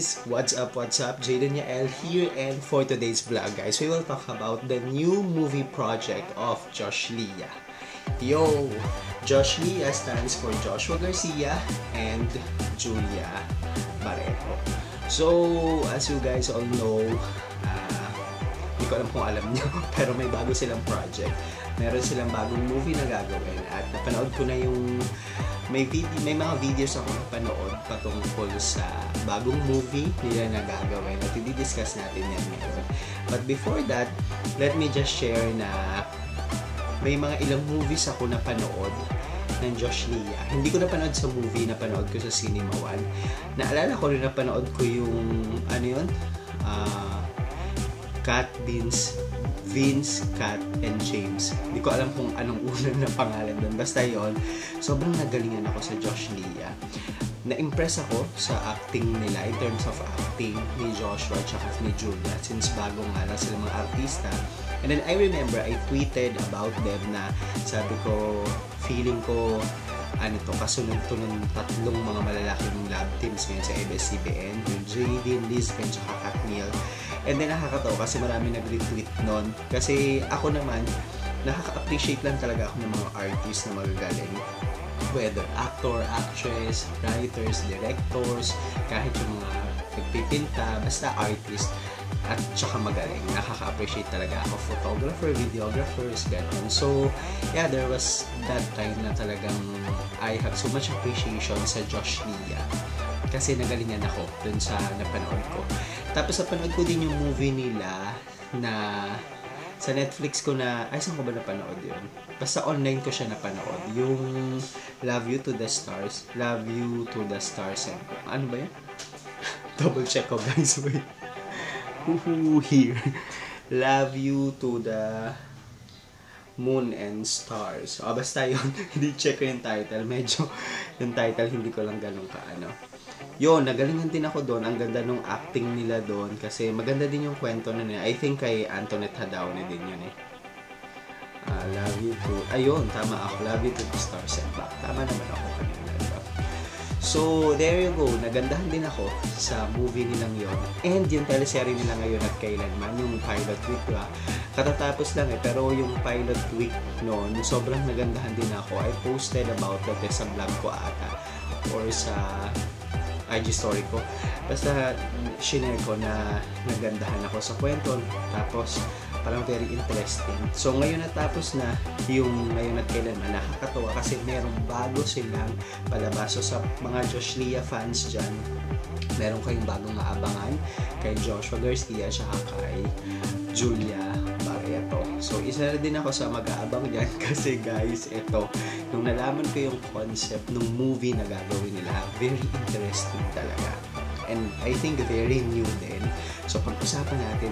guys, what's up, Jaden Yael here, and for today's vlog guys, we will talk about the new movie project of Josh Lia. Yo! Josh Lia stands for Joshua Garcia and Julia Barreto. So, as you guys all know, hindi ko alam kung alam nyo, pero may bago silang project. Meron silang bagong movie na gagawin at napanood ko na yung may mga videos ako napanood patungkol sa bagong movie nila na gagawin at i-discuss natin yan ngayon. But before that, let me just share na may mga ilang movies ako napanood ng Josh Lia. Hindi ko napanood sa movie, napanood ko sa Cinema One. Naalala ko rin napanood ko yung ano yun? Vince, Kat, and James. Hindi ko alam kung anong unang na pangalan doon. Basta yon, sobrang nagalingan ako sa Josh Lia. Na-impress ako sa acting nila in terms of acting ni Joshua at ni Julia since bago nga lang sila mga artista. And then I remember I tweeted about them na sabi ko, feeling ko kasunod-tunod tatlong mga malalaking lab teams ngayon sa ABS-CBN, yung Jaden, Lizben, tsaka Katniel. And then nakakatawa kasi marami nag-retweet nun. Kasi ako naman, nakaka-appreciate lang talaga ako ng mga artists na magagaling. Whether actor, actress, writers, directors, kahit yung mga nagpipinta, basta artist at tsaka magaling. Nakaka-appreciate talaga ako. Photographer, videographers, gano'n. So, yeah, there was that time na talagang I have so much appreciation sa Josh Lia. Kasi nagalingan ako dun sa napanood ko. Tapos napanood ko din yung movie nila na sa Netflix ko na, ay saan ko ba napanood yun? Basta online ko siya napanood. Yung Love You to the Stars. Love You to the Stars. Ano ba yun? Double check ko guys. Wait. Here. Love You to the Moon and Stars. Basta yun. Hindi check ko yung title. Medyo yung title hindi ko lang ganun kaano. Yun, nagalingan din ako doon. Ang ganda nung acting nila doon kasi maganda din yung kwento na niya. I think kay Antoinette Hadaone din yun eh. Love You to... Ayun, tama ako. Love You to the Stars and Back. Tama naman ako kanina. Diba? So, there you go. Nagandahan din ako sa movie nilang yon. And yung teleserye nila ngayon at kailanman, yung pilot week ba? Katatapos lang eh. Pero yung pilot week noon, sobrang nagandahan din ako. I posted about that sa vlog ko ata. Or sa IG story ko. Basta, shinare ko na nagandahan ako sa kwento. Tapos, parang very interesting. So, ngayon natapos na yung ngayon at kailanman. Nakakatawa kasi merong bago silang palabas. So, sa mga Josh Lia fans dyan, meron kayong bagong maabangan kay Joshua Garcia siya kay Julia Barreto. So, isa na din ako sa mag-aabang dyan kasi guys, ito, nung nalaman ko yung concept ng movie na gagawin nila, very interesting talaga. And I think very new din. So, pag-usapan natin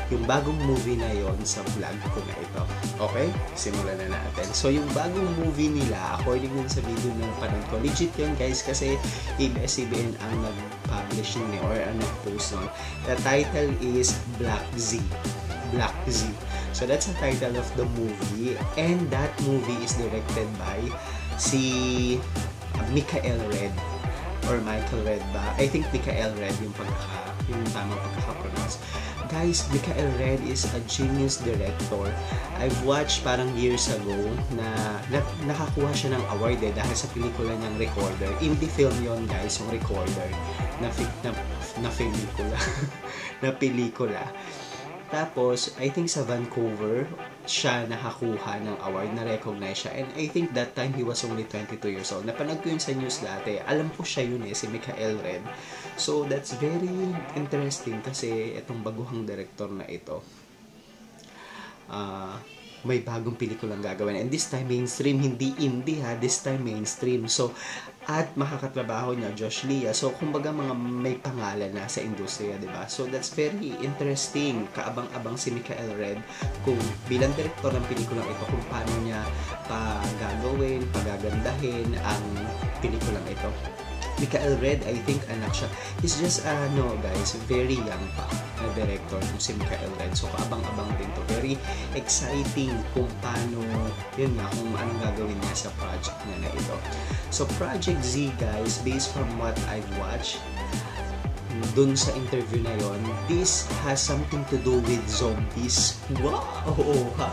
yung bagong movie na yon sa vlog ko na ito. Okay? Simulan na natin. So, yung bagong movie nila, according din sa video na napanood ko, legit yun guys kasi ABS-CBN ang nag-publish nun or ang nag-post nun. The title is Black Z. Black Z. So, that's the title of the movie and that movie is directed by si Michael Red or Michael Red ba? I think Michael Red yung tamang pagkaka-pronounce. Guys, Michael Red is a genius director. I've watched parang years ago na nakakuha siya ng award dahil sa pelikula niyang Recorder. Indie film yon guys, yung Recorder na pelikula. na pelikula. Tapos, I think sa Vancouver, siya nakakuha ng award, na-recognize siya. And I think that time, he was only 22 years old. Napanood ko yun sa news dati. Alam ko siya yun si Michael Red. So, that's very interesting kasi itong baguhang director na ito, may bagong pelikulang gagawin. And this time, mainstream. Hindi indie ha. This time, mainstream. So, at makakatrabaho niya, Josh Lia. So, kumbaga mga may pangalan na sa industriya, diba? So, that's very interesting. Kaabang-abang si Michael Red kung bilang director ng pelikulang ito, kung paano niya pagagandahin ang pelikulang ito. Michael Red, I think anak siya. He's just, guys, very young pa na director kung si Michael Red. So, kaabang-abang din to. Very exciting kung paano, yun nga, kung anong gagawin niya sa project niya na ito. So, Project Z, guys, based from what I've watched, dun sa interview na yon, this has something to do with zombies. Wow! Oo, ha?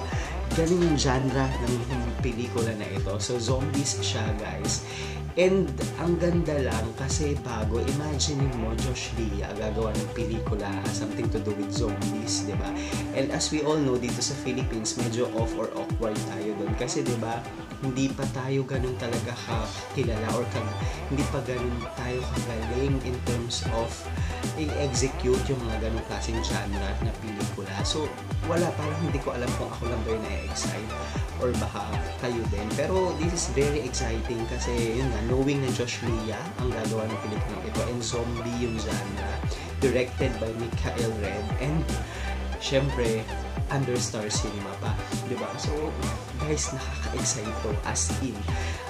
Galing yung genre ng pelikula na ito. So, zombies siya, guys. And ang ganda lang kasi bago, imagine mo Josh Lia gagawa ng pelikula something to do with zombies, di ba? And as we all know, dito sa Philippines, medyo off or awkward tayo doon kasi di ba, hindi pa tayo ganun talaga kilala or hindi pa ganun tayo kagaling in terms of i-execute yung mga ganung klaseng genre na pelikula. So, wala, parang hindi ko alam kung ako lang ba yung na-excite or baka kayo din. Pero this is very exciting kasi yun nga, knowing na Josh Lia ang gagawa ng pelikula ito and zombie yung genre, directed by Mikael Red, and syempre under Star Cinema pa, di ba? So guys, nakaka-excite to, as in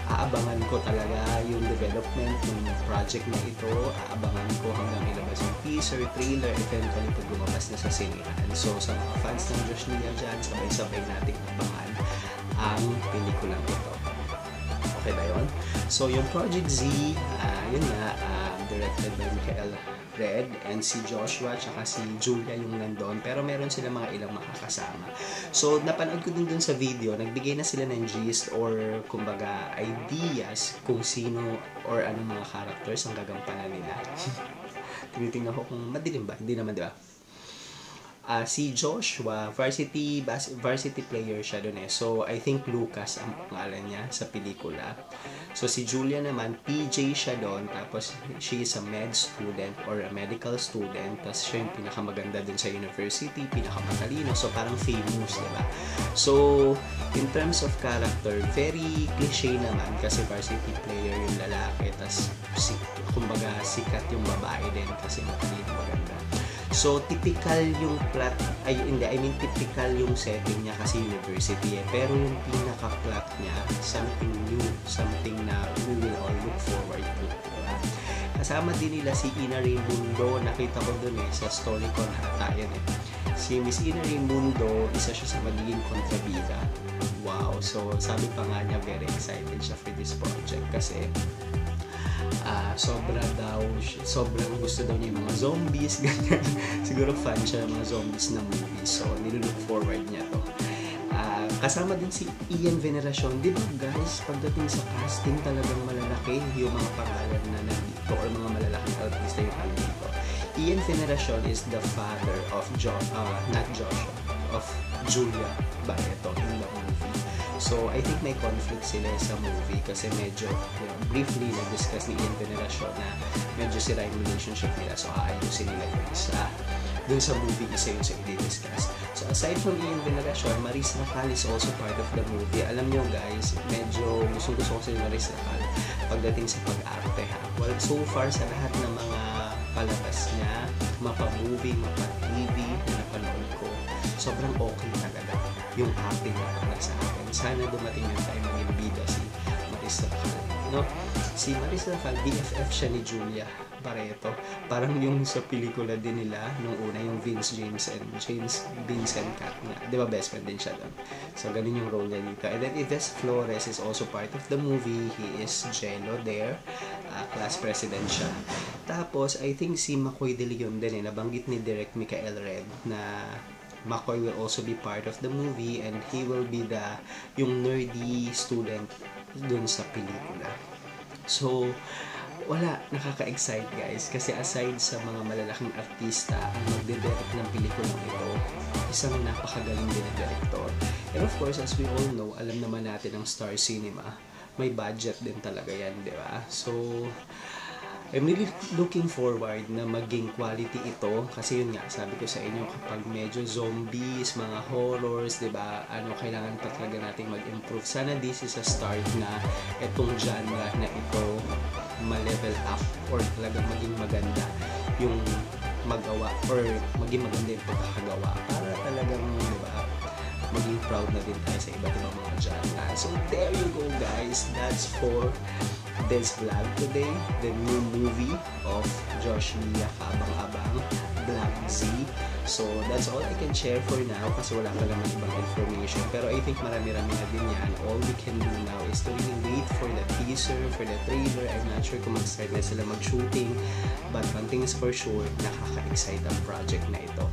aabangan ko talaga yung development ng project na ito, aabangan ko hanggang ilabas yung teaser, trailer, eventually pag lumabas na sa sinihan. So sa mga fans ng Josh Lia dyan, sabay-sabay nating abangan ang pelikulang ito. Okay ba yun? So, yung Project Z, yun nga, directed by Mikael Red, and si Joshua, tsaka si Julia yung nandun, pero meron sila mga ilang makakasama. So, napanood ko din dun sa video, nagbigay na sila ng gist or, kumbaga, ideas kung sino or anong mga characters ang gagampanan nila. Tinitingnan ko kung madilim ba? Hindi naman, di ba? Si Joshua, varsity player siya doon eh. So, I think Lucas ang pangalan niya sa pelikula. So, si Julia naman, PJ siya doon. Tapos, she is a med student or a medical student. Tapos, siya yung pinakamaganda doon sa university, pinakamatalino. So, parang famous, diba? So, in terms of character, very cliche naman kasi varsity player yung lalaki. Tapos, kumbaga, sikat yung babae din kasi matalino, maganda. So, typical yung plot, typical yung setting niya kasi university eh. Pero yung pinaka-plot niya, something new, something na we will all look forward to. Diba? Kasama din nila si Ina Raimundo, nakita ko dun eh, sa story ko na yan eh. Si Miss Ina Raimundo, isa siya sa magiging kontrabida. Wow! So, sabi pa nga niya, very excited siya for this project kasi sobrang gusto daw niya yung mga zombies, ganyan. Siguro fan siya ng mga zombies na movies, so nilook forward niya to. Kasama din si Ian Veneracion. Di ba guys, pagdating sa casting talagang malalaki yung mga pangalan na nandito or mga malalaking artista yung nandito. Ian Veneracion is the father of of Julia Barreto in the movie. So, I think may conflict sila sa movie kasi medyo, briefly na-discuss ni Ian Veneracion na medyo sira yung relationship nila. So, aayusin nila yung isa. Dun sa movie, isa yung sa i-discuss. So, aside from Ian Veneracion, Maris Racal is also part of the movie. Alam nyo guys, medyo gusto ko si Maris Racal pagdating sa pag-arte ha. Well, so far sa lahat ng mga palabas niya, mapa-movie, mapa-TV na napanood ko, sobrang okay talaga yung acting na para sa akin. Sana dumating yung time maging bida si Maris Racal. No? Si Maris Racal, BFF siya ni Julia Barreto. Parang yung sa pelikula din nila, nung una yung Vince Vincent Cat nga. Di ba best friend din siya doon? So, ganun yung role niya dito. And then Yves Flores is also part of the movie. He is Jello there. Class president siya. Tapos, I think si Makoy De Leon din eh. Nabanggit ni Direk Mikael Red na Makoy will also be part of the movie and he will be yung nerdy student dun sa pelikula. So, wala, nakaka-excite guys kasi aside sa mga malalaking artista ang magde-direct ng pelikulang ito, isang napakagaling din na director. And of course, as we all know, alam naman natin ang Star Cinema, may budget din talaga yan, di ba? So, I'm really looking forward na maging quality ito kasi yun nga, sabi ko sa inyo, kapag medyo zombies, mga horrors, diba, kailangan pa talaga nating mag-improve. Sana this is a start na itong genre na ito ma-level up or talagang maging maganda yung magawa or maging maganda yung pagkakagawa para talagang, diba, maging proud na din tayo sa iba't ibang mga genre. So there you go guys, that's for this vlog today, the new movie of Josh Lia, Kaabang-Abang, Black Z. So that's all I can share for now kasi wala pa naman ibang information, pero I think marami-rami na din yan. All we can do now is to really wait for the teaser, for the trailer. I'm not sure kung mag-start na sila mag-shooting, but one thing is for sure, nakaka-excite ang project na ito.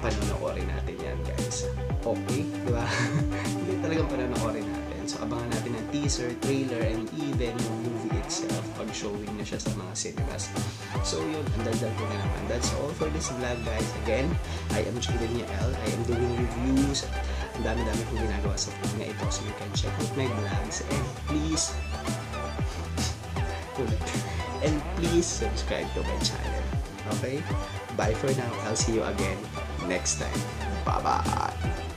Panonoorin natin yan guys. Okay, di ba? Hindi talagang panonoorin natin. So abangan natin ang teaser, trailer, and even yung movie itself pag showing na siya sa mga cinemas. So yun, ang daldal ko na naman. That's all for this vlog guys. Again, I am Julian L. I am doing reviews. Ang dami-dami kong ginagawa sa vlog na ito. So you can check out my vlogs. And please subscribe to my channel. Okay? Bye for now. I'll see you again next time. Bye-bye!